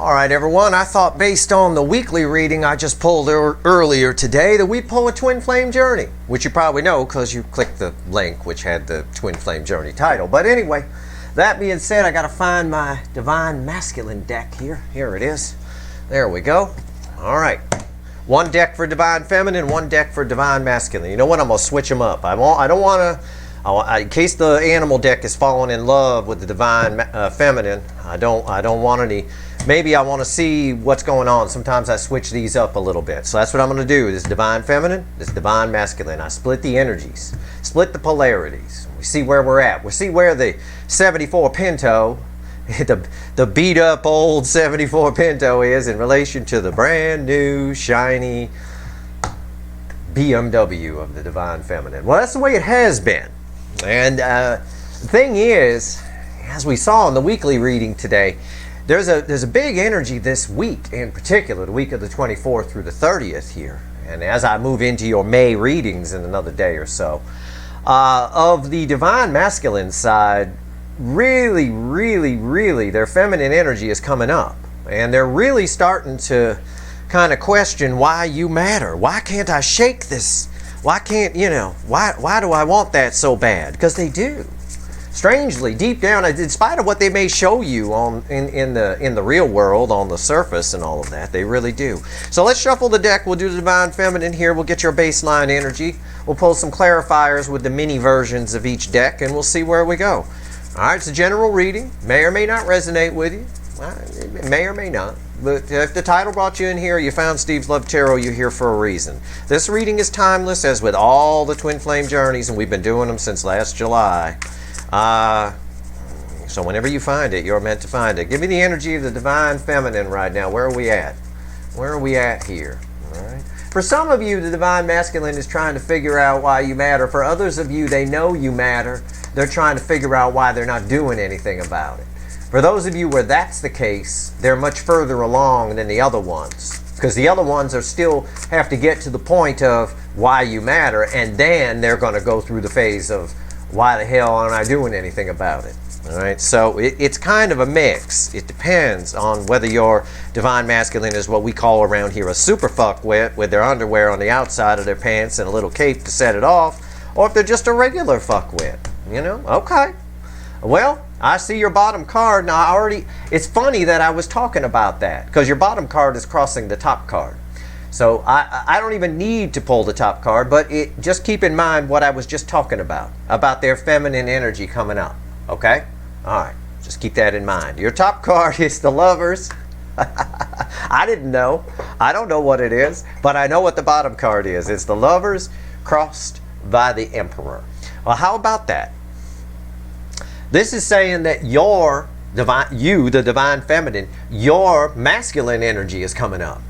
All right, everyone, I thought based on the weekly reading I just pulled earlier today that we'd pull a Twin Flame Journey, which you probably know because you clicked the link which had the Twin Flame Journey title. But anyway, that being said, I got to find my Divine Masculine deck here. Here it is. There we go. All right. One deck for Divine Feminine, one deck for Divine Masculine. You know what? I'm going to switch them up. I don't want to... in case the animal deck is falling in love with the Divine Feminine, I don't want any. Maybe I want to see what's going on. Sometimes I switch these up a little bit. So that's what I'm going to do. This Divine Feminine, this Divine Masculine. I split the energies, split the polarities. We see where we're at. We see where the 74 Pinto, the beat up old 74 Pinto is in relation to the brand new shiny BMW of the Divine Feminine. Well, that's the way it has been. And the thing is, as we saw in the weekly reading today, there's a big energy this week, in particular, the week of the 24th through the 30th here. And as I move into your May readings in another day or so, of the Divine Masculine side, really, really, really, their feminine energy is coming up. And they're really starting to kind of question why you matter. Why can't I shake this? Why can't, why do I want that so bad? Because they do. Strangely, deep down, in spite of what they may show you in the real world, on the surface and all of that, they really do. So let's shuffle the deck. We'll do the Divine Feminine here. We'll get your baseline energy. We'll pull some clarifiers with the mini versions of each deck, and we'll see where we go. All right, it's a general reading. May or may not resonate with you. It may or may not. But if the title brought you in here, you found Steve's Love Tarot, you're here for a reason. This reading is timeless, as with all the Twin Flame Journeys, and we've been doing them since last July. So whenever you find it, you're meant to find it. Give me the energy of the Divine Feminine right now. Where are we at? Where are we at here? All right. For some of you, the Divine Masculine is trying to figure out why you matter. For others of you, they know you matter. They're trying to figure out why they're not doing anything about it. For those of you where that's the case, they're much further along than the other ones. Because the other ones are still have to get to the point of why you matter, and then they're going to go through the phase of why the hell aren't I doing anything about it? All right, so it's kind of a mix. It depends on whether your Divine Masculine is what we call around here a super fuckwit with their underwear on the outside of their pants and a little cape to set it off, or if they're just a regular fuckwit. Okay. Well, I see your bottom card. Now, it's funny that I was talking about that, because your bottom card is crossing the top card. So I don't even need to pull the top card, but just keep in mind what I was just talking about their feminine energy coming up, okay? All right, just keep that in mind. Your top card is the Lovers. I didn't know. I don't know what it is, but I know what the bottom card is. It's the Lovers crossed by the Emperor. Well, how about that? This is saying that the Divine Feminine, your masculine energy is coming up.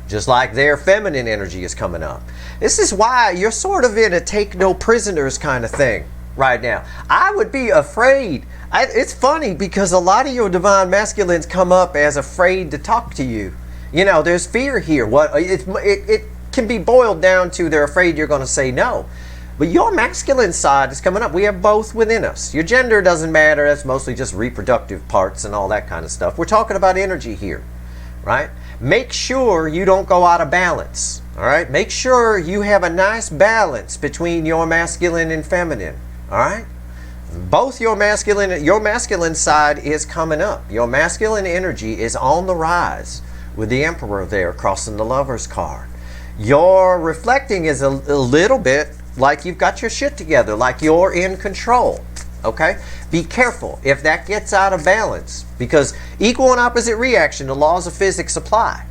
Just like their feminine energy is coming up. This is why you're sort of in a take no prisoners kind of thing right now. I would be afraid. It's funny because a lot of your Divine Masculines come up as afraid to talk to you. There's fear here. It can be boiled down to they're afraid you're going to say no. But your masculine side is coming up. We have both within us. Your gender doesn't matter. That's mostly just reproductive parts and all that kind of stuff. We're talking about energy here, right? Make sure you don't go out of balance, all right? Make sure you have a nice balance between your masculine and feminine, all right? Both your masculine side is coming up. Your masculine energy is on the rise with the Emperor there crossing the Lover's card. Your reflecting is a little bit like you've got your shit together, like you're in control. Okay? Be careful if that gets out of balance, because equal and opposite reaction, the laws of physics apply.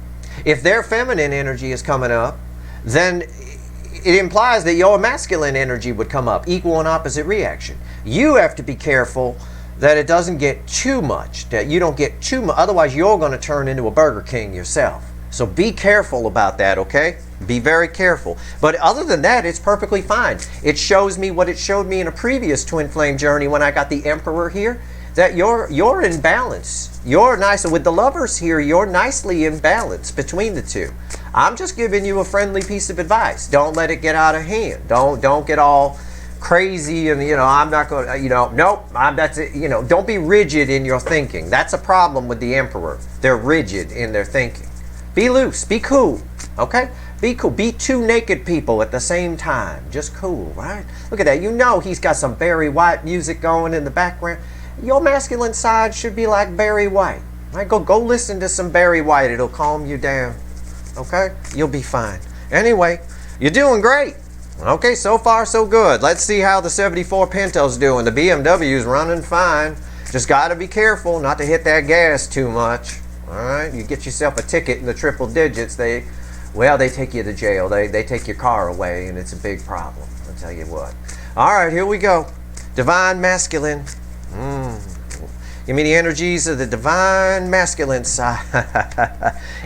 If their feminine energy is coming up, then it implies that your masculine energy would come up, equal and opposite reaction. You have to be careful that it doesn't get too much, that you don't get too much, otherwise you're going to turn into a Burger King yourself. So be careful about that, okay? Be very careful. But other than that, it's perfectly fine. It shows me what it showed me in a previous Twin Flame Journey when I got the Emperor here, that you're in balance. You're nice. With the Lovers here, you're nicely in balance between the two. I'm just giving you a friendly piece of advice. Don't let it get out of hand. Don't get all crazy and, I'm not going to, nope, that's it. Don't be rigid in your thinking. That's a problem with the emperor. They're rigid in their thinking. Be loose, be cool, okay? Be cool. Be two naked people at the same time. Just cool, right? Look at that. He's got some Barry White music going in the background. Your masculine side should be like Barry White. Right? Go listen to some Barry White. It'll calm you down. Okay? You'll be fine. Anyway, you're doing great. Okay, so far so good. Let's see how the 74 Pinto's doing. The BMW's running fine. Just got to be careful not to hit that gas too much. All right? You get yourself a ticket in the triple digits. They take you to jail. They take your car away, and it's a big problem. I'll tell you what. All right, here we go. Divine Masculine. Give me the energies of the Divine Masculine side.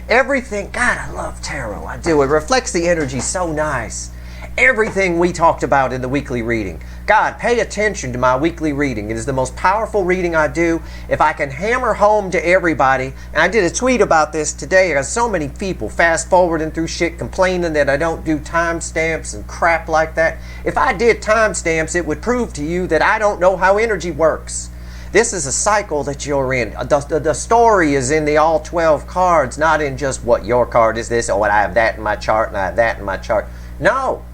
Everything, God, I love tarot. I do. It reflects the energy so nice. Everything we talked about in the weekly reading. God, pay attention to my weekly reading. It is the most powerful reading I do. If I can hammer home to everybody, and I did a tweet about this today. I got so many people fast forwarding through shit complaining that I don't do timestamps and crap like that. If I did timestamps, it would prove to you that I don't know how energy works. This is a cycle that you're in. The story is in the all 12 cards, not in just what your card is this, or I have that in my chart and I have that in my chart. No.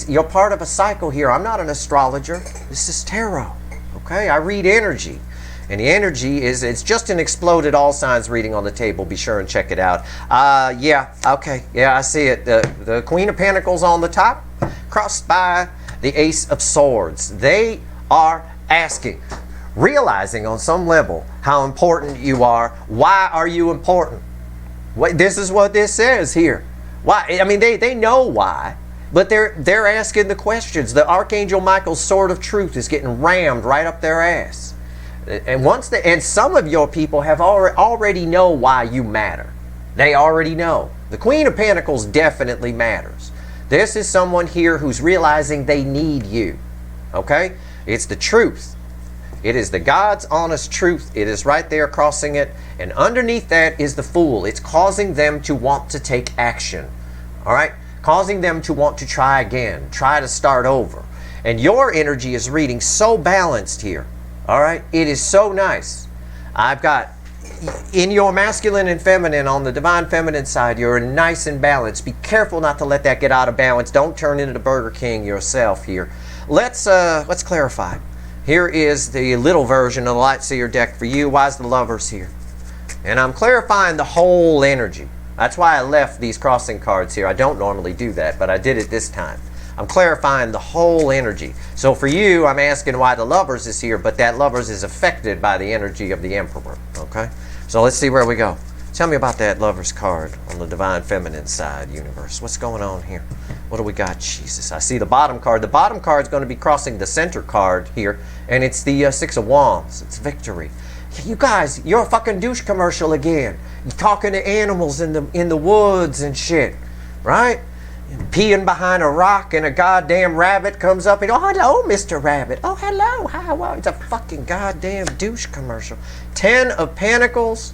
You're part of a cycle here. I'm not an astrologer. This is tarot. Okay? I read energy. And the energy it's just an exploded all signs reading on the table. Be sure and check it out. Yeah, okay. Yeah, I see it. The Queen of Pentacles on the top, crossed by the Ace of Swords. They are asking, realizing on some level how important you are. Why are you important? This is what this says here. Why? I mean, they know why. But they're asking the questions. The Archangel Michael's sword of truth is getting rammed right up their ass. And some of your people have already know why you matter. They already know. The Queen of Pentacles definitely matters. This is someone here who's realizing they need you. Okay? It's the truth. It is the God's honest truth. It is right there crossing it. And underneath that is the Fool. It's causing them to want to take action. All right? Causing them to want to try again, try to start over. And your energy is reading so balanced here. All right? It is so nice. I've got, in your masculine and feminine, on the Divine Feminine side, you're nice and balanced. Be careful not to let that get out of balance. Don't turn into the Burger King yourself here. Let's clarify. Here is the little version of the Lightseer deck for you. Why is the Lovers here? And I'm clarifying the whole energy. That's why I left these crossing cards here. I don't normally do that, but I did it this time. I'm clarifying the whole energy. So for you, I'm asking why the Lovers is here, but that Lovers is affected by the energy of the Emperor. Okay? So let's see where we go. Tell me about that Lovers card on the Divine Feminine side, universe. What's going on here? What do we got? Jesus. I see the bottom card. The bottom card is going to be crossing the center card here, and it's the Six of Wands. It's victory. You guys, you're a fucking douche commercial again. You're talking to animals in the woods and shit, right? Peeing behind a rock and a goddamn rabbit comes up and, oh, hello, Mr. Rabbit. Oh, hello, how are you? It's a fucking goddamn douche commercial. 10 of Pentacles,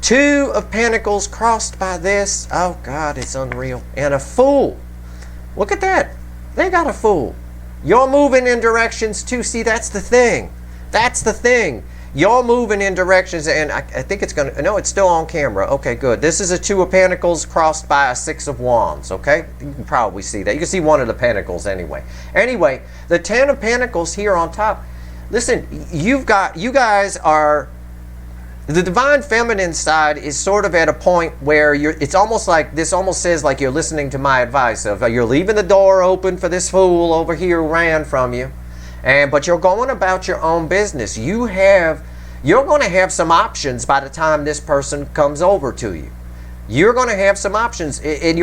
2 of Pentacles crossed by this. Oh, God, it's unreal. And a Fool. Look at that. They got a Fool. You're moving in directions too. See, that's the thing. That's the thing. You're moving in directions, and I think it's going to... No, it's still on camera. Okay, good. This is a 2 of Pentacles crossed by a 6 of Wands, okay? You can probably see that. You can see one of the Pentacles anyway. Anyway, the 10 of Pentacles here on top. Listen, you guys are... The Divine Feminine side is sort of at a point where it's almost like... This almost says like you're listening to my advice of you're leaving the door open for this fool over here who ran from you. But you're going about your own business. You're going to have some options by the time this person comes over to you. You're going to have some options in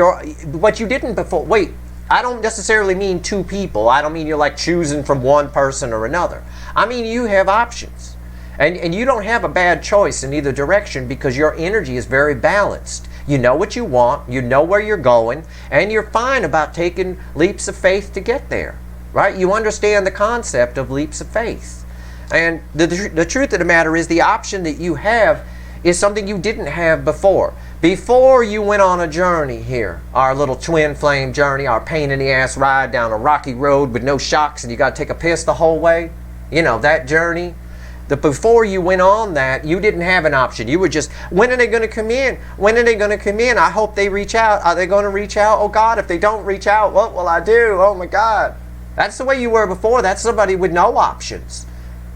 what you didn't before. Wait, I don't necessarily mean 2 people. I don't mean you're like choosing from one person or another. I mean you have options. And you don't have a bad choice in either direction because your energy is very balanced. You know what you want, you know where you're going, and you're fine about taking leaps of faith to get there. Right? You understand the concept of leaps of faith. And the truth of the matter is the option that you have is something you didn't have before. Before you went on a journey here, our little twin flame journey, our pain in the ass ride down a rocky road with no shocks and you got to take a piss the whole way, you know, that journey. Before you went on that, you didn't have an option. You were just, when are they going to come in? When are they going to come in? I hope they reach out. Are they going to reach out? Oh God, if they don't reach out, what will I do? Oh my God. That's the way you were before. That's somebody with no options.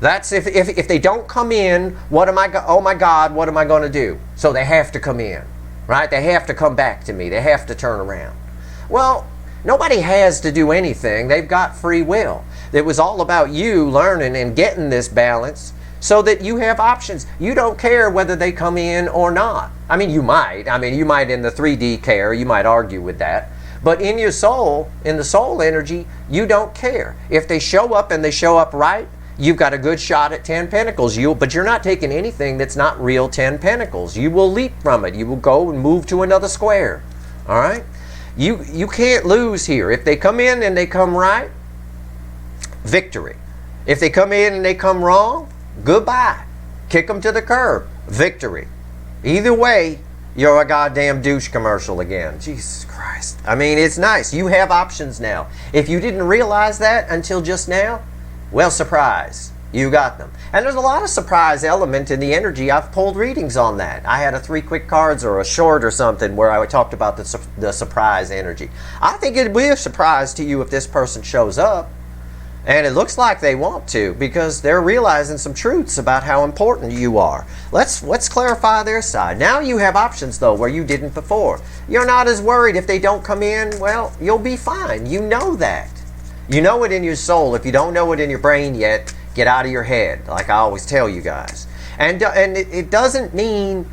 That's if they don't come in, what am I, oh my God, what am I going to do? So they have to come in, right? They have to come back to me. They have to turn around. Well, nobody has to do anything. They've got free will. It was all about you learning and getting this balance so that you have options. You don't care whether they come in or not. I mean, you might. I mean, you might in the 3D care. You might argue with that. But in your soul, in the soul energy, you don't care. If they show up and they show up right, you've got a good shot at 10 Pentacles. But you're not taking anything that's not real 10 Pentacles. You will leap from it. You will go and move to another square. All right? You can't lose here. If they come in and they come right, victory. If they come in and they come wrong, goodbye. Kick them to the curb. Victory. Either way, you're a goddamn douche commercial again. Jesus Christ. I mean, it's nice. You have options now. If you didn't realize that until just now, well, surprise. You got them. And there's a lot of surprise element in the energy. I've pulled readings on that. I had a 3 quick cards or a short or something where I talked about the surprise energy. I think it'd be a surprise to you if this person shows up. And it looks like they want to because they're realizing some truths about how important you are. Let's clarify their side. Now you have options though where you didn't before. You're not as worried if they don't come in. Well, you'll be fine. You know that. You know it in your soul. If you don't know it in your brain yet, get out of your head, like I always tell you guys. And it doesn't mean,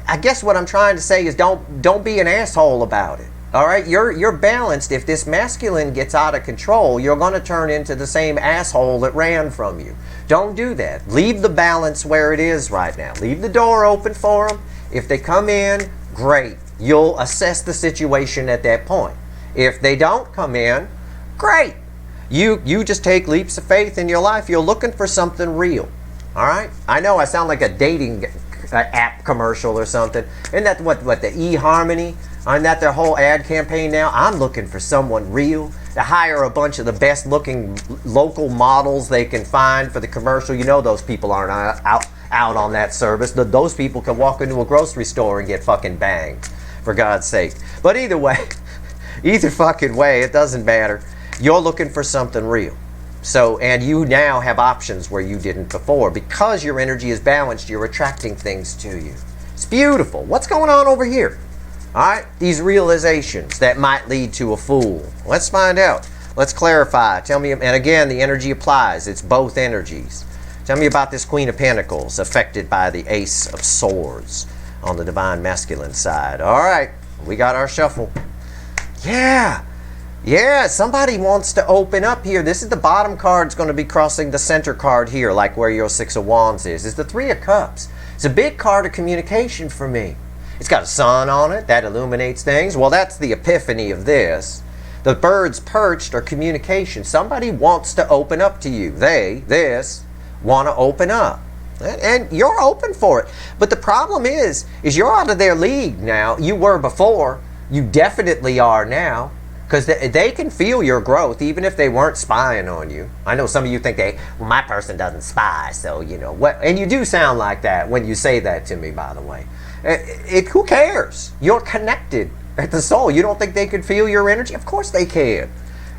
I guess what I'm trying to say is don't be an asshole about it. All right, you're balanced. If this masculine gets out of control, you're going to turn into the same asshole that ran from you. Don't do that. Leave the balance where it is right now. Leave the door open for them. If they come in, great. You'll assess the situation at that point. If they don't come in, great. You just take leaps of faith in your life. You're looking for something real. All right? I know I sound like a dating app commercial or something. Isn't that what the eHarmony? Isn't that their whole ad campaign now? I'm looking for someone real. To hire a bunch of the best looking local models they can find for the commercial. You know those people aren't out on that service. Those people can walk into a grocery store and get fucking banged, for God's sake. But either way, either fucking way, it doesn't matter. You're looking for something real. So, and you now have options where you didn't before. Because your energy is balanced, you're attracting things to you. It's beautiful. What's going on over here? All right, these realizations that might lead to a fool. Let's find out. Let's clarify. Tell me, and again, the energy applies. It's both energies. Tell me about this Queen of Pentacles affected by the Ace of Swords on the Divine Masculine side. All right, we got our shuffle. Yeah, somebody wants to open up here. This is the bottom card. It's going to be crossing the center card here, like where your Six of Wands is. It's the Three of Cups. It's a big card of communication for me. It's got a sun on it. That illuminates things. Well, that's the epiphany of this. The birds perched are communication. Somebody wants to open up to you. This, want to open up. And you're open for it. But the problem is you're out of their league now. You were before. You definitely are now. Because they can feel your growth even if they weren't spying on you. I know some of you think well, my person doesn't spy, so you know what. And you do sound like that when you say that to me, by the way. Who cares? You're connected at the soul. You don't think they could feel your energy? Of course they can.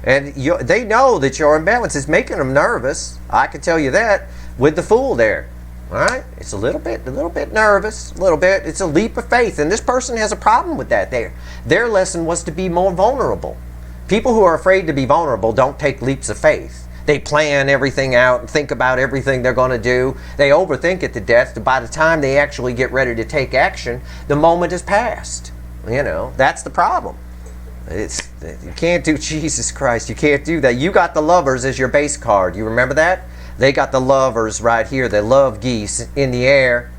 And they know that your imbalance is making them nervous. I can tell you that with the Fool there. All right? It's a little bit nervous, a little bit. It's a leap of faith. And this person has a problem with that there. Their lesson was to be more vulnerable. People who are afraid to be vulnerable don't take leaps of faith. They plan everything out and think about everything they're going to do. They overthink it to death. By the time they actually get ready to take action, the moment has passed. You know, that's the problem. You can't do, Jesus Christ, you can't do that. You got the Lovers as your base card. You remember that? They got the Lovers right here. The love geese in the air.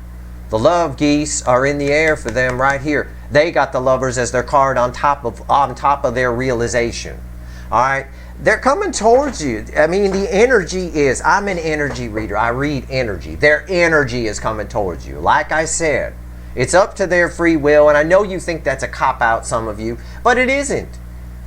The love geese are in the air for them right here. They got the Lovers as their card on top of their realization. All right? They're coming towards you. I mean, the energy is, I'm an energy reader. I read energy. Their energy is coming towards you. Like I said, it's up to their free will, and I know you think that's a cop-out, some of you, but it isn't.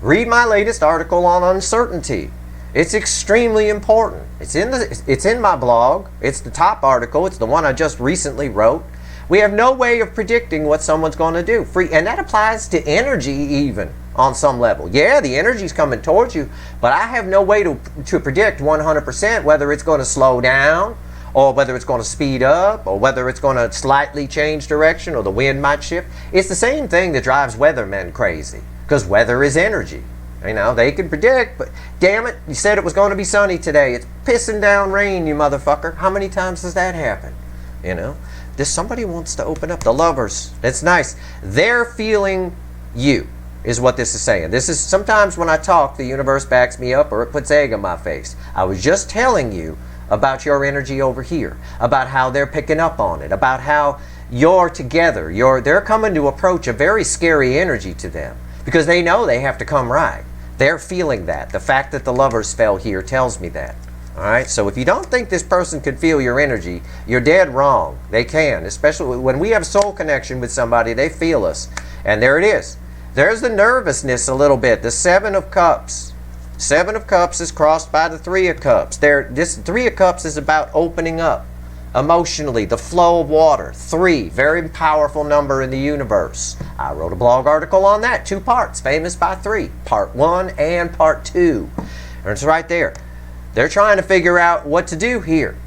Read my latest article on uncertainty. It's extremely important. It's in my blog. It's the top article. It's the one I just recently wrote. We have no way of predicting what someone's going to do. And that applies to energy even on some level. Yeah, the energy's coming towards you, but I have no way to predict 100% whether it's going to slow down, or whether it's going to speed up, or whether it's going to slightly change direction, or the wind might shift. It's the same thing that drives weathermen crazy, because weather is energy. You know, they can predict, but damn it, you said it was going to be sunny today. It's pissing down rain, you motherfucker. How many times does that happen? You know, somebody wants to open up. The lovers, it's nice. They're feeling you, is what this is saying. This is, sometimes when I talk, the universe backs me up or it puts egg on my face. I was just telling you about your energy over here, about how they're picking up on it, about how you're together. They're coming to approach a very scary energy to them, because they know they have to come right. They're feeling that. The fact that the lovers fell here tells me that. All right, so if you don't think this person can feel your energy, you're dead wrong. They can, especially when we have soul connection with somebody, they feel us. And there it is. There's the nervousness a little bit. The Seven of Cups. Seven of Cups is crossed by the Three of Cups. This Three of Cups is about opening up emotionally, the flow of water. 3, very powerful number in the universe. I wrote a blog article on that, 2 parts, famous by 3. Part 1 and part 2. And it's right there. They're trying to figure out what to do here.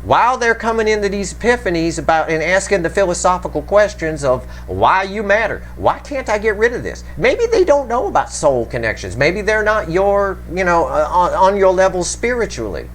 While they're coming into these epiphanies about and asking the philosophical questions of why you matter, why can't I get rid of this? Maybe they don't know about soul connections. Maybe they're not your, on your level spiritually.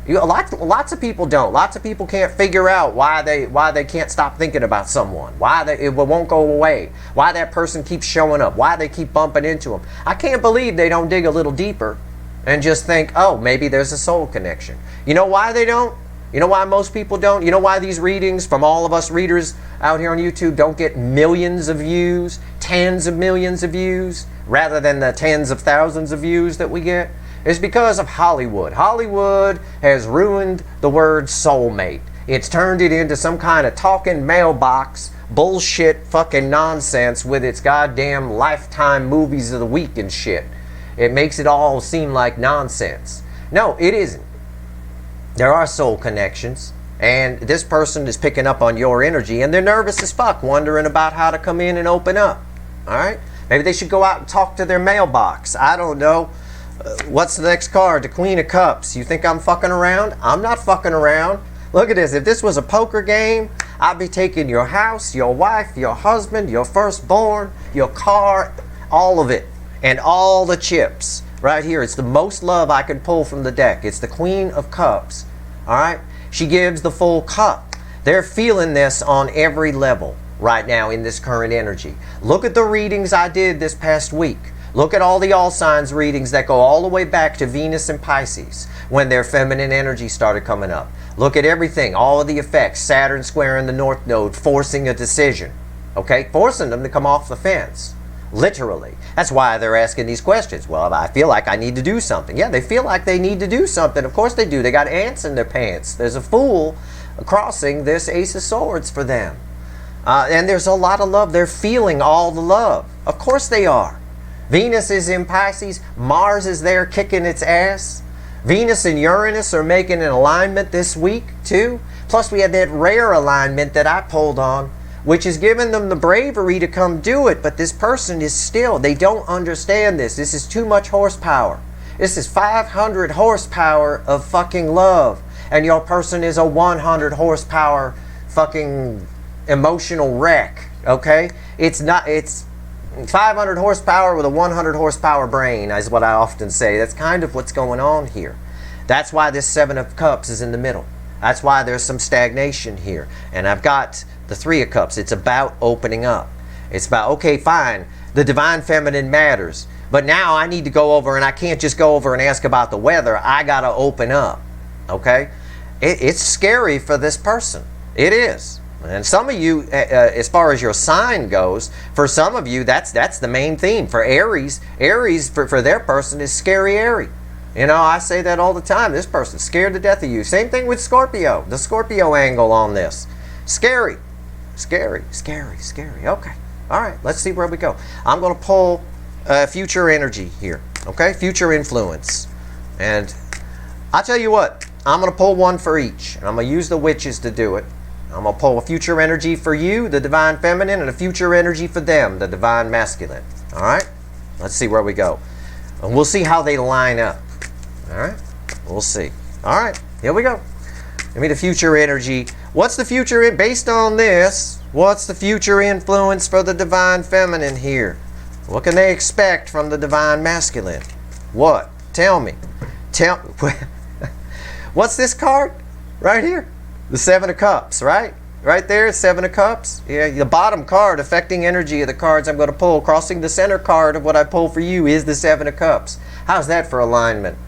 Lots of people don't. Lots of people can't figure out why they can't stop thinking about someone, why it won't go away, why that person keeps showing up, why they keep bumping into them. I can't believe they don't dig a little deeper and just think, oh, maybe there's a soul connection. You know why they don't? You know why most people don't? You know why these readings from all of us readers out here on YouTube don't get millions of views, tens of millions of views, rather than the tens of thousands of views that we get? It's because of Hollywood. Hollywood has ruined the word soulmate. It's turned it into some kind of talking mailbox, bullshit fucking nonsense with its goddamn Lifetime movies of the week and shit. It makes it all seem like nonsense. No, it isn't. There are soul connections, and this person is picking up on your energy, and they're nervous as fuck, wondering about how to come in and open up. All right? Maybe they should go out and talk to their mailbox. I don't know. What's the next card? The Queen of Cups. You think I'm fucking around? I'm not fucking around. Look at this. If this was a poker game, I'd be taking your house, your wife, your husband, your firstborn, your car, all of it, and all the chips. Right here, it's the most love I can pull from the deck. It's the Queen of Cups. All right? She gives the full cup. They're feeling this on every level right now in this current energy. Look at the readings I did this past week. Look at all the all signs readings that go all the way back to Venus and Pisces when their feminine energy started coming up. Look at everything, all of the effects. Saturn squaring the North Node, forcing a decision. Okay? Forcing them to come off the fence. Literally. That's why they're asking these questions. Well, I feel like I need to do something. Yeah, they feel like they need to do something. Of course they do. They got ants in their pants. There's a fool crossing this Ace of Swords for them. And there's a lot of love. They're feeling all the love. Of course they are. Venus is in Pisces. Mars is there kicking its ass. Venus and Uranus are making an alignment this week too. Plus we had that rare alignment that I pulled on, which is giving them the bravery to come do it. But this person is still, they don't understand this. This is too much horsepower. This is 500 horsepower of fucking love. And your person is a 100 horsepower fucking emotional wreck. Okay? It's 500 horsepower with a 100 horsepower brain is what I often say. That's kind of what's going on here. That's why this Seven of Cups is in the middle. That's why there's some stagnation here. And I've got the Three of Cups. It's about opening up. It's about, okay, fine, the divine feminine matters, but now I need to go over, and I can't just go over and ask about the weather. I got to open up. Okay? It's scary for this person. It is. And some of you, as far as your sign goes, for some of you, that's the main theme. For Aries, for their person is scary Aries. You know, I say that all the time. This person's scared to death of you. Same thing with Scorpio. The Scorpio angle on this. Scary. Scary. Scary. Scary. Okay. All right. Let's see where we go. I'm going to pull future energy here. Okay? Future influence. And I'll tell you what. I'm going to pull one for each. And I'm going to use the witches to do it. I'm going to pull a future energy for you, the divine feminine, and a future energy for them, the divine masculine. All right? Let's see where we go. And we'll see how they line up. All right? We'll see. All right. Here we go. Give me the future energy. What's the future, based on this, what's the future influence for the divine feminine here? What can they expect from the divine masculine? What? Tell me. What's this card? Right here. The Seven of Cups, right? Right there, Seven of Cups. Yeah, the bottom card affecting energy of the cards I'm going to pull. Crossing the center card of what I pull for you is the Seven of Cups. How's that for alignment?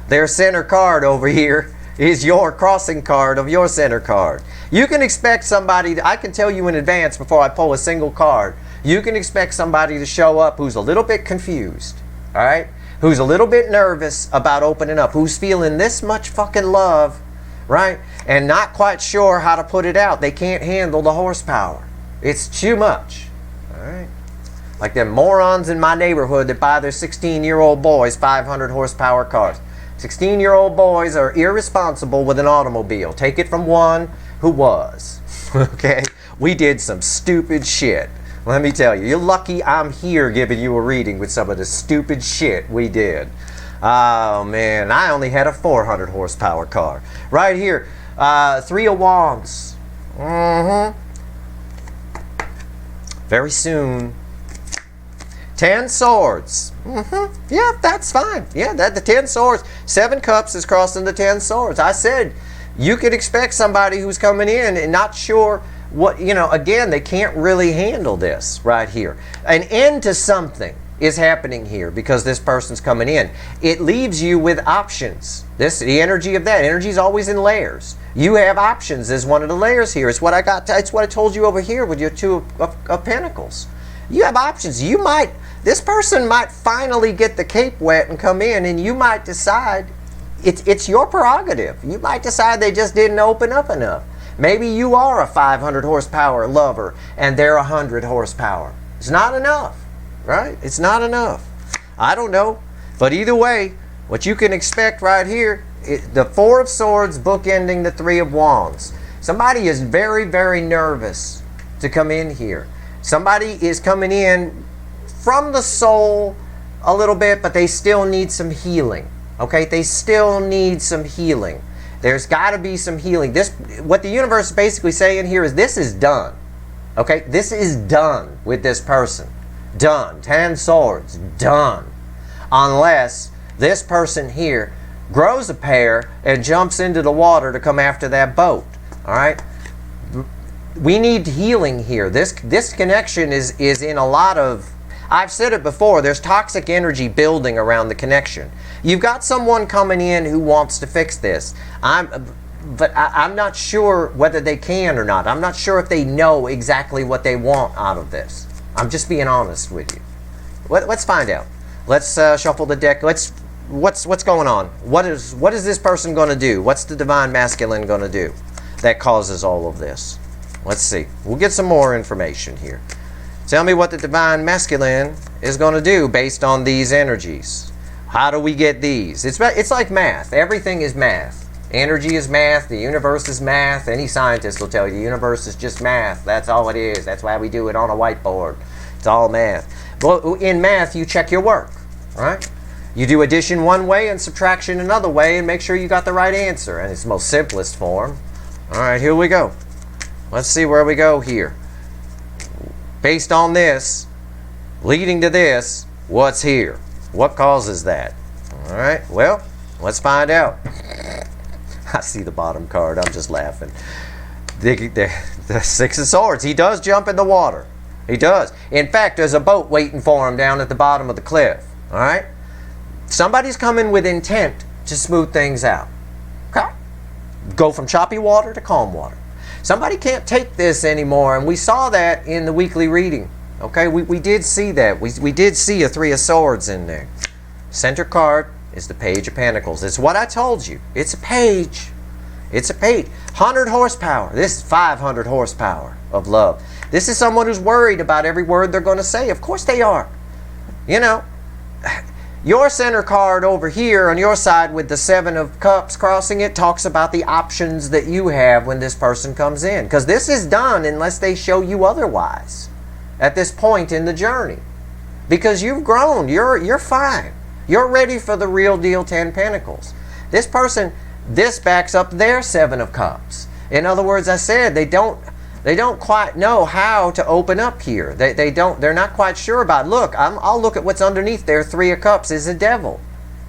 Their center card over here is your crossing card of your center card. You can expect somebody, I can tell you in advance before I pull a single card, you can expect somebody to show up who's a little bit confused, all right? Who's a little bit nervous about opening up, who's feeling this much fucking love, right? And not quite sure how to put it out. They can't handle the horsepower. It's too much, all right? Like them morons in my neighborhood that buy their 16-year-old boys 500 horsepower cars. 16-year-old boys are irresponsible with an automobile. Take it from one who was. Okay? We did some stupid shit. Let me tell you. You're lucky I'm here giving you a reading with some of the stupid shit we did. Oh, man. I only had a 400 horsepower car. Right here. Three of Wands. Very soon. 10 Swords. Yeah, that's fine. Yeah, the 10 Swords. 7 Cups is crossing the 10 Swords. I said you could expect somebody who's coming in and not sure what, you know, again, they can't really handle this right here. An end to something is happening here because this person's coming in. It leaves you with options. The energy of that. Energy is always in layers. You have options as one of the layers here. It's what I got. It's what I told you over here with your Two of Pentacles. You have options. This person might finally get the cape wet and come in, and you might decide it's your prerogative. You might decide they just didn't open up enough. Maybe you are a 500 horsepower lover and they're 100 horsepower. It's not enough, right? It's not enough. I don't know. But either way, what you can expect right here, the Four of Swords bookending the Three of Wands. Somebody is very, very nervous to come in here. Somebody is coming in from the soul a little bit, but they still need some healing. Okay? They still need some healing. There's got to be some healing. What the universe is basically saying here is this is done. Okay? This is done with this person. Done. 10 Swords. Done. Unless this person here grows a pair and jumps into the water to come after that boat. All right? We need healing here. This connection is in a lot of... I've said it before, there's toxic energy building around the connection. You've got someone coming in who wants to fix this. But I'm not sure whether they can or not. I'm not sure if they know exactly what they want out of this. I'm just being honest with you. Let's find out. Let's shuffle the deck. What's going on? What is this person going to do? What's the divine masculine going to do that causes all of this? Let's see. We'll get some more information here. Tell me what the divine masculine is going to do based on these energies. How do we get these? It's like math. Everything is math. Energy is math. The universe is math. Any scientist will tell you the universe is just math. That's all it is. That's why we do it on a whiteboard. It's all math. Well, in math, you check your work, right? You do addition one way and subtraction another way and make sure you got the right answer. And it's the most simplest form. All right, here we go. Let's see where we go here. Based on this, leading to this, what's here? What causes that? All right, well, let's find out. I see the bottom card. I'm just laughing. The Six of Swords. He does jump in the water. He does. In fact, there's a boat waiting for him down at the bottom of the cliff. All right? Somebody's coming with intent to smooth things out. Okay? Go from choppy water to calm water. Somebody can't take this anymore, and we saw that in the weekly reading. Okay, we did see that. We did see a Three of Swords in there. Center card is the Page of Pentacles. It's what I told you. It's a page. It's a page. 100 horsepower. This is 500 horsepower of love. This is someone who's worried about every word they're going to say. Of course they are. You know, your center card over here on your side with the Seven of Cups crossing it talks about the options that you have when this person comes in. Because this is done unless they show you otherwise at this point in the journey. Because you've grown. You're fine. You're ready for the real deal 10 Pentacles. This person, this backs up their Seven of Cups. In other words, I said they don't quite know how to open up here. They're not quite sure about, look, I'll look at what's underneath there. Three of Cups is a devil,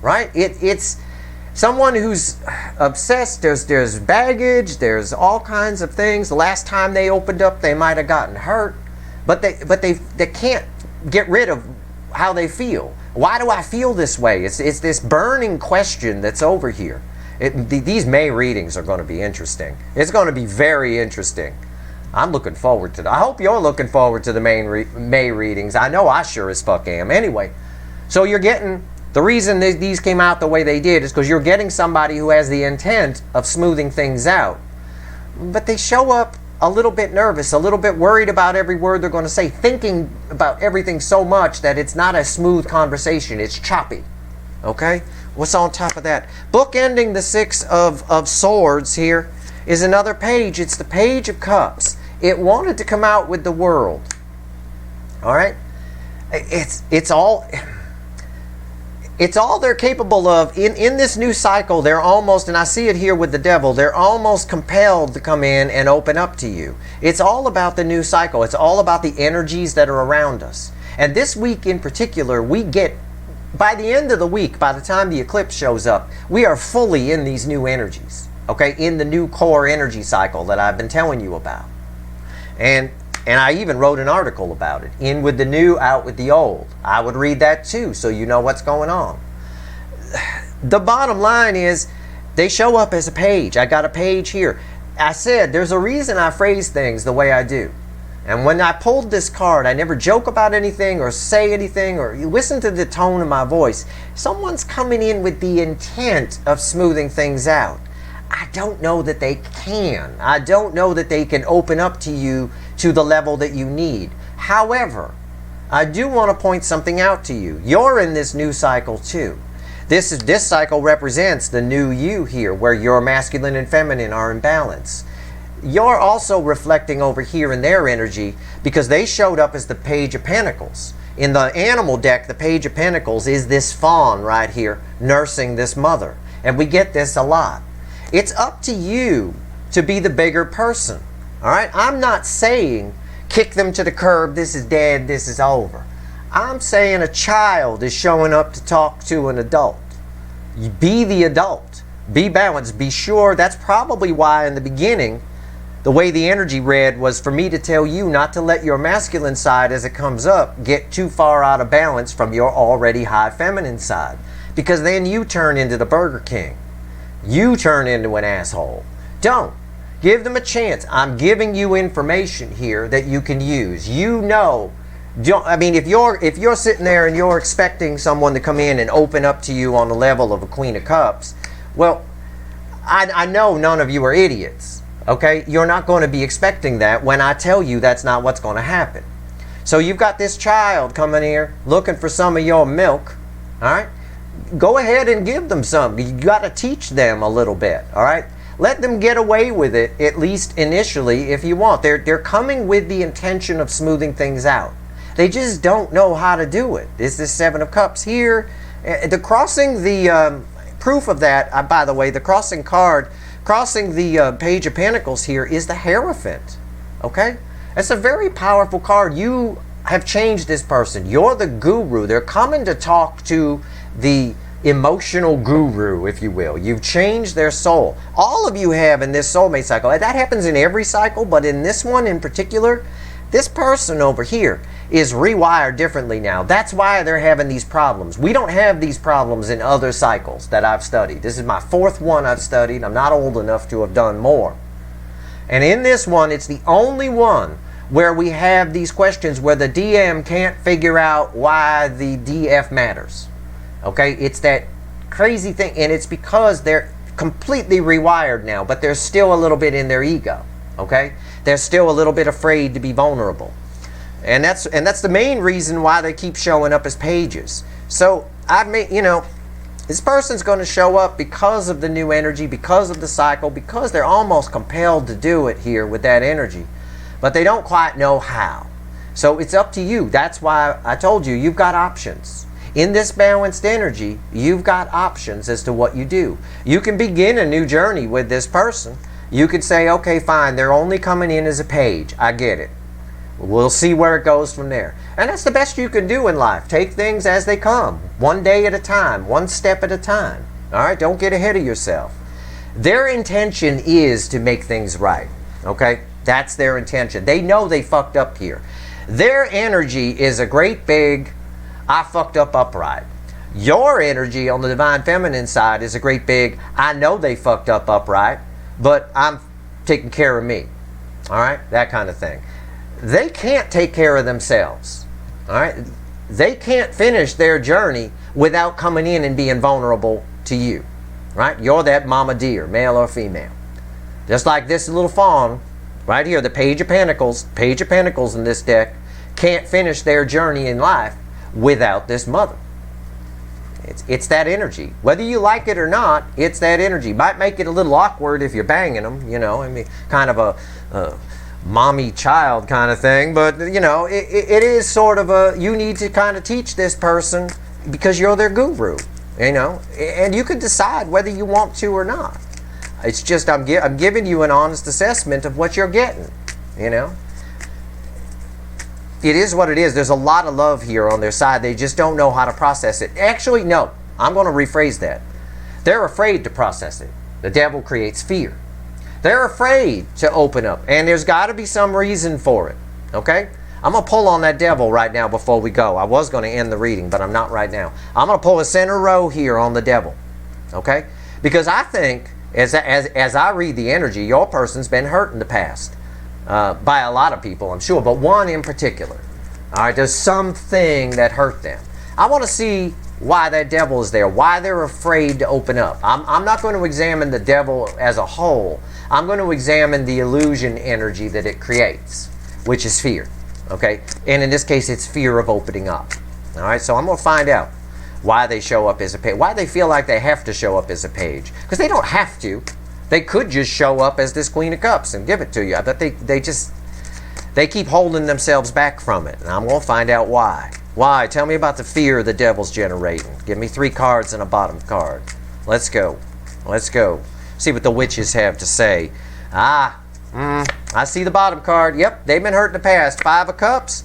right? It's someone who's obsessed. There's baggage, there's all kinds of things. The last time they opened up, they might have gotten hurt, but they can't get rid of how they feel. Why do I feel this way? It's this burning question that's over here. These May readings are going to be interesting. It's going to be very interesting. I'm looking forward to that. I hope you're looking forward to the May readings. I know I sure as fuck am. Anyway, so you're getting, the reason these came out the way they did is because you're getting somebody who has the intent of smoothing things out. But they show up a little bit nervous, a little bit worried about every word they're going to say, thinking about everything so much that it's not a smooth conversation. It's choppy. Okay? What's on top of that? Bookending the Six of Swords here is another page. It's the Page of Cups. It wanted to come out with the World. All right? It's all they're capable of. In this new cycle, they're almost, and I see it here with the Devil, they're almost compelled to come in and open up to you. It's all about the new cycle. It's all about the energies that are around us. And this week in particular, we get, by the end of the week, by the time the eclipse shows up, we are fully in these new energies. Okay? In the new core energy cycle that I've been telling you about. And I even wrote an article about it. In with the new, out with the old. I would read that too, so you know what's going on. The bottom line is, they show up as a page. I got a page here. I said, there's a reason I phrase things the way I do. And when I pulled this card, I never joke about anything or say anything, or you listen to the tone of my voice. Someone's coming in with the intent of smoothing things out. I don't know that they can. I don't know that they can open up to you to the level that you need. However, I do want to point something out to you. You're in this new cycle too. This cycle represents the new you here, where your masculine and feminine are in balance. You're also reflecting over here in their energy, because they showed up as the Page of Pentacles. In the animal deck, the Page of Pentacles is this fawn right here nursing this mother. And we get this a lot. It's up to you to be the bigger person. All right? I'm not saying kick them to the curb, this is dead, this is over. I'm saying a child is showing up to talk to an adult. You be the adult. Be balanced. Be sure. That's probably why in the beginning, the way the energy read was for me to tell you not to let your masculine side as it comes up get too far out of balance from your already high feminine side. Because then you turn into the Burger King. You turn into an asshole. Don't. Give them a chance. I'm giving you information here that you can use. You know, I mean, if you're sitting there and you're expecting someone to come in and open up to you on the level of a Queen of Cups, well, I know none of you are idiots. Okay? You're not going to be expecting that when I tell you that's not what's going to happen. So you've got this child coming here looking for some of your milk. All right? Go ahead and give them some. You got to teach them a little bit. All right? Let them get away with it, at least initially, if you want. They're coming with the intention of smoothing things out. They just don't know how to do it. There's this Seven of Cups here. The crossing, the proof of that, by the way, the crossing card, crossing the Page of Pentacles here is the Hierophant. Okay? That's a very powerful card. You have changed this person. You're the guru. They're coming to talk to the emotional guru, if you will. You've changed their soul. All of you have in this soulmate cycle. That happens in every cycle, but in this one in particular, this person over here is rewired differently now. That's why they're having these problems. We don't have these problems in other cycles that I've studied. This is my fourth one I've studied. I'm not old enough to have done more. And in this one, it's the only one where we have these questions where the DM can't figure out why the DF matters. Okay, it's that crazy thing, and it's because they're completely rewired now, but there's still a little bit in their ego. Okay, they're still a little bit afraid to be vulnerable, and that's the main reason why they keep showing up as pages. So this person's going to show up because of the new energy, because of the cycle, because they're almost compelled to do it here with that energy, but they don't quite know how. So it's up to you. That's why I told you, you've got options. In this balanced energy, you've got options as to what you do. You can begin a new journey with this person. You could say, okay, fine, they're only coming in as a page. I get it. We'll see where it goes from there. And that's the best you can do in life. Take things as they come, one day at a time, one step at a time. All right, don't get ahead of yourself. Their intention is to make things right. Okay, that's their intention. They know they fucked up here. Their energy is a great big, I fucked up upright. Your energy on the divine feminine side is a great big, I know they fucked up upright, but I'm taking care of me. All right, that kind of thing. They can't take care of themselves. All right, they can't finish their journey without coming in and being vulnerable to you. Right, you're that mama deer, male or female. Just like this little fawn right here, the Page of Pentacles in this deck, can't finish their journey in life without this mother. It's that energy. Whether you like it or not, it's that energy. Might make it a little awkward if you're banging them, kind of a mommy child kind of thing, but it is sort of you need to kind of teach this person because you're their guru, and you can decide whether you want to or not. It's just I'm giving you an honest assessment of what you're getting. It is what it is. There's a lot of love here on their side. They just don't know how to process it. Actually, no, I'm going to rephrase that. They're afraid to process it. The devil creates fear. They're afraid to open up, and there's got to be some reason for it. Okay, I'm going to pull on that devil right now before we go. I was going to end the reading, but I'm not right now. I'm going to pull a center row here on the devil. Okay, because I think as I read the energy, your person's been hurt in the past. By a lot of people, I'm sure, but one in particular. All right, there's something that hurt them. I want to see why that devil is there, why they're afraid to open up. I'm not going to examine the devil as a whole. I'm going to examine the illusion energy that it creates, which is fear. Okay, and in this case, it's fear of opening up. All right, so I'm going to find out why they show up as a page, why they feel like they have to show up as a page, because they don't have to. They could just show up as this Queen of Cups and give it to you, but they keep holding themselves back from it, and I'm going to find out why. Why? Tell me about the fear the devil's generating. Give me 3 cards and a bottom card. Let's go. Let's go. See what the witches have to say. I see the bottom card. Yep, they've been hurt in the past. 5 of Cups,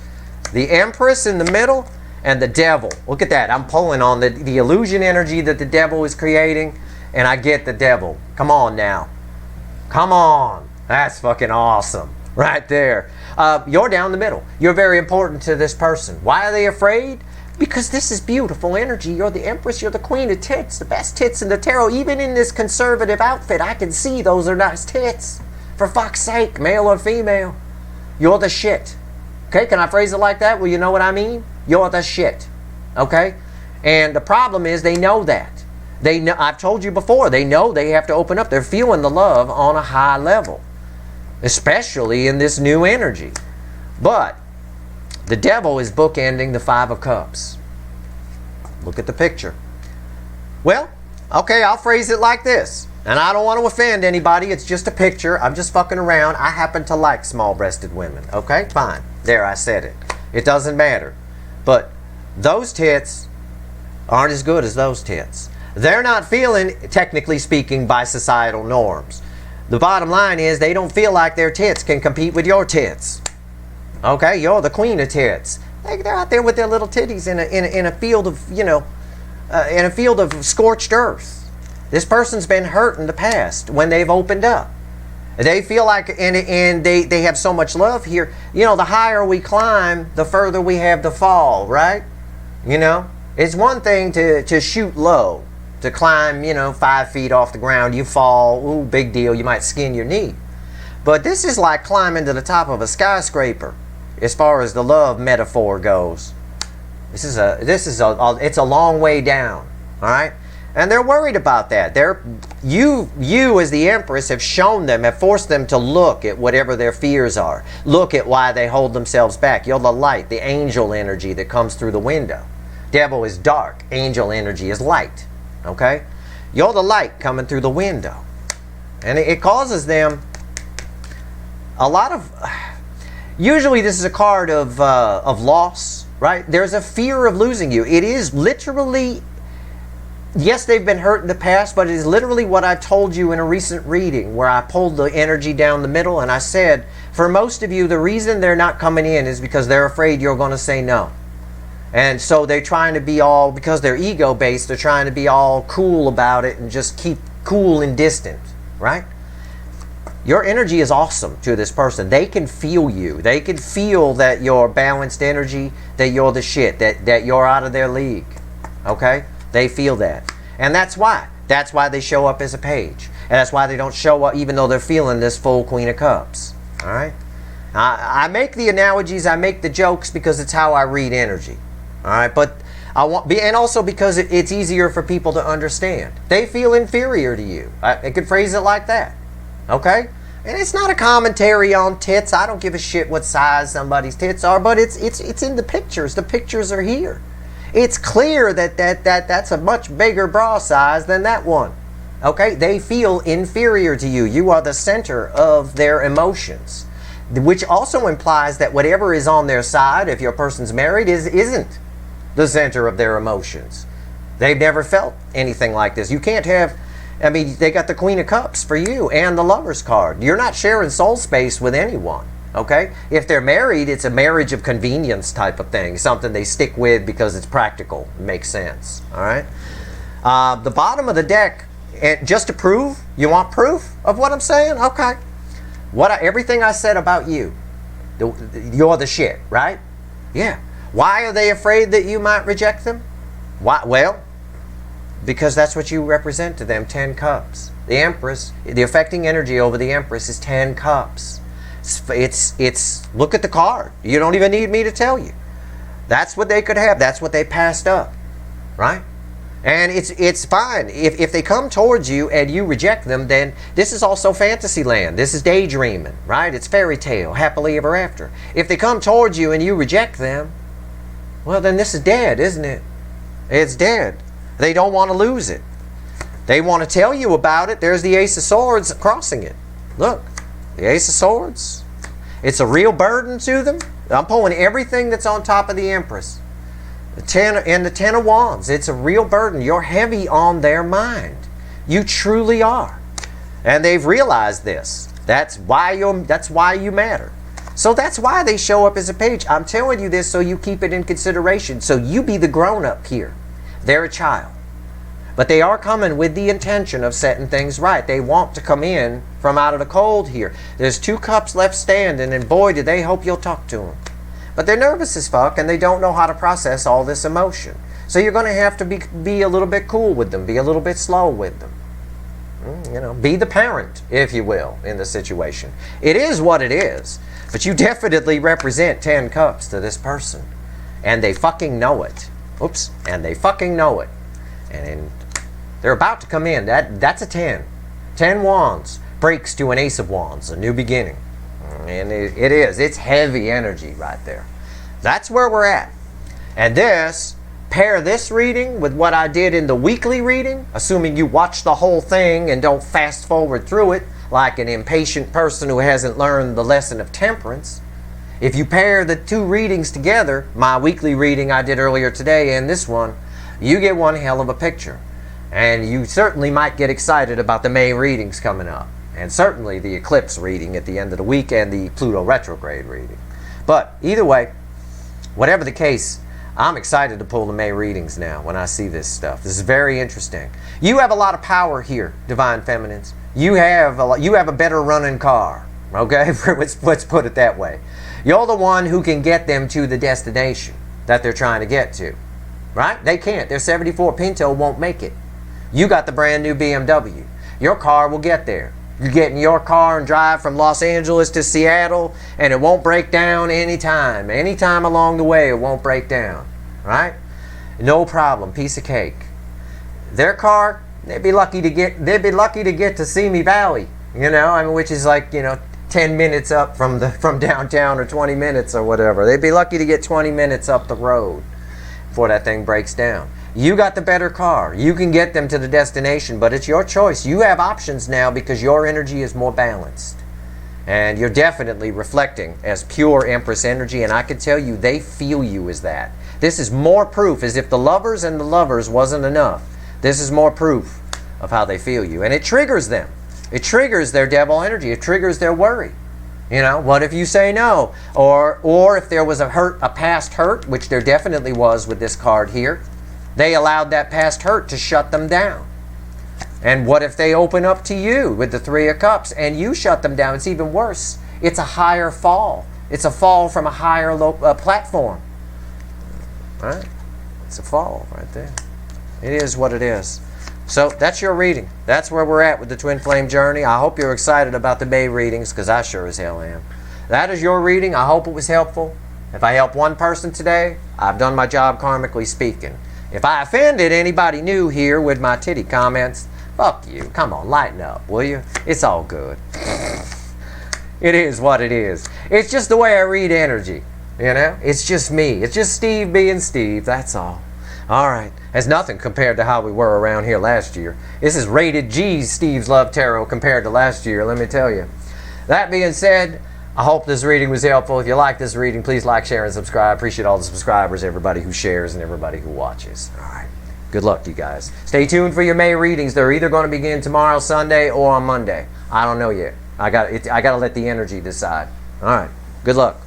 the Empress in the middle, and the devil. Look at that. I'm pulling on the illusion energy that the devil is creating, and I get the devil. Come on now. Come on. That's fucking awesome. Right there. You're down the middle. You're very important to this person. Why are they afraid? Because this is beautiful energy. You're the Empress. You're the Queen of Tits. The best tits in the tarot. Even in this conservative outfit, I can see those are nice tits. For fuck's sake, male or female. You're the shit. Okay, can I phrase it like that? Well, you know what I mean? You're the shit. Okay? And the problem is they know that. They know, I've told you before, they know they have to open up. They're feeling the love on a high level, especially in this new energy. But the devil is bookending the 5 of Cups. Look at the picture. Well, okay, I'll phrase it like this. And I don't want to offend anybody. It's just a picture. I'm just fucking around. I happen to like small-breasted women. Okay, fine. There, I said it. It doesn't matter. But those tits aren't as good as those tits. They're not feeling, technically speaking, by societal norms. The bottom line is they don't feel like their tits can compete with your tits. Okay, you're the Queen of Tits. They're out there with their little titties in a field of, in a field of scorched earth. This person's been hurt in the past when they've opened up. They feel like, and they have so much love here. The higher we climb, the further we have to fall, right? It's one thing to shoot low, to climb, 5 feet off the ground. You fall, ooh, big deal, you might skin your knee. But this is like climbing to the top of a skyscraper as far as the love metaphor goes. It's a long way down, all right? And they're worried about that. You as the Empress have shown them, have forced them to look at whatever their fears are. Look at why they hold themselves back. You're the light, the angel energy that comes through the window. Devil is dark. Angel energy is light, okay? You're the light coming through the window. And it causes them a lot of... Usually this is a card of loss, right? There's a fear of losing you. It is literally... Yes, they've been hurt in the past, but it is literally what I told you in a recent reading where I pulled the energy down the middle and I said, for most of you, the reason they're not coming in is because they're afraid you're going to say no. And so they're trying to be all, because they're ego-based, they're trying to be all cool about it and just keep cool and distant, right? Your energy is awesome to this person. They can feel you. They can feel that you're balanced energy, that you're the shit, that you're out of their league, okay? They feel that. And that's why. That's why they show up as a page. And that's why they don't show up even though they're feeling this full Queen of Cups. All right? I make the analogies, I make the jokes because it's how I read energy. All right? But and also because it's easier for people to understand. They feel inferior to you. I could phrase it like that. Okay? And it's not a commentary on tits. I don't give a shit what size somebody's tits are, but it's in the pictures. The pictures are here. It's clear that's a much bigger bra size than that one. Okay? They feel inferior to you. You are the center of their emotions. Which also implies that whatever is on their side, if your person's married, isn't the center of their emotions. They've never felt anything like this. You can't have... I mean, they got the Queen of Cups for you and the Lover's card. You're not sharing soul space with anyone. Okay? If they're married, it's a marriage of convenience type of thing. Something they stick with because it's practical. It makes sense. All right? The bottom of the deck, and just to prove, you want proof of what I'm saying? Okay. Everything I said about you, you're the shit, right? Yeah. Why are they afraid that you might reject them? Why? Well, because that's what you represent to them, 10 cups. The Empress, the affecting energy over the Empress is 10 cups. It's look at the card. You don't even need me to tell you. That's what they could have. That's what they passed up, right? And it's fine. If they come towards you and you reject them, then this is also fantasy land. This is daydreaming, right? It's fairy tale, happily ever after. If they come towards you and you reject them, well, then this is dead, isn't it? It's dead. They don't want to lose it. They want to tell you about it. There's the Ace of Swords crossing it. Look. The Ace of Swords. It's a real burden to them. I'm pulling everything that's on top of the Empress. The 10 and the 10 of Wands. It's a real burden. You're heavy on their mind. You truly are. And they've realized this. That's why you matter. So that's why they show up as a page. I'm telling you this so you keep it in consideration. So you be the grown-up here. They're a child. But they are coming with the intention of setting things right. They want to come in from out of the cold here. There's 2 cups left standing, and boy, do they hope you'll talk to them. But they're nervous as fuck, and they don't know how to process all this emotion. So you're going to have to be a little bit cool with them, be a little bit slow with them. You know, be the parent, if you will, in the situation. It is what it is, but you definitely represent 10 cups to this person. And they fucking know it. Oops. And they fucking know it. And they're about to come in. That's a 10. 10 wands breaks to an Ace of Wands, a new beginning. And it is. It's heavy energy right there. That's where we're at. And pair this reading with what I did in the weekly reading, assuming you watch the whole thing and don't fast forward through it like an impatient person who hasn't learned the lesson of temperance. If you pair the 2 readings together, my weekly reading I did earlier today and this one, you get one hell of a picture. And you certainly might get excited about the May readings coming up. And certainly the eclipse reading at the end of the week and the Pluto retrograde reading. But either way, whatever the case, I'm excited to pull the May readings now when I see this stuff. This is very interesting. You have a lot of power here, Divine Feminines. You have a better running car. Okay? Let's put it that way. You're the one who can get them to the destination that they're trying to get to. Right? They can't. Their 74 Pinto won't make it. You got the brand new BMW. Your car will get there. You get in your car and drive from Los Angeles to Seattle, and it won't break down anytime. Anytime along the way, it won't break down. Right? No problem. Piece of cake. Their car, they'd be lucky to get to Simi Valley. You know, I mean, which is like, you know, 10 minutes up from downtown, or 20 minutes or whatever. They'd be lucky to get 20 minutes up the road before that thing breaks down. You got the better car. You can get them to the destination, but it's your choice. You have options now because your energy is more balanced. And you're definitely reflecting as pure Empress energy, and I can tell you they feel you as that. This is more proof, as if the lovers and the lovers wasn't enough. This is more proof of how they feel you. And it triggers them. It triggers their devil energy. It triggers their worry. You know, what if you say no? Or if there was a past hurt, which there definitely was with this card here, they allowed that past hurt to shut them down. And what if they open up to you with the Three of Cups and you shut them down? It's even worse. It's a higher fall. It's a fall from a higher platform. Right? It's a fall right there. It is what it is. So that's your reading. That's where we're at with the Twin Flame journey. I hope you're excited about the May readings, because I sure as hell am. That is your reading. I hope it was helpful. If I helped one person today, I've done my job karmically speaking. If I offended anybody new here with my titty comments, fuck you. Come on, lighten up, will you? It's all good. It is what it is. It's just the way I read energy, you know? It's just me. It's just Steve being Steve, that's all. All right. Has nothing compared to how we were around here last year. This is rated G Steve's Love Tarot compared to last year, let me tell you. That being said, I hope this reading was helpful. If you like this reading, please like, share, and subscribe. Appreciate all the subscribers, everybody who shares, and everybody who watches. All right. Good luck to you guys. Stay tuned for your May readings. They're either going to begin tomorrow, Sunday, or on Monday. I don't know yet. I got to let the energy decide. All right. Good luck.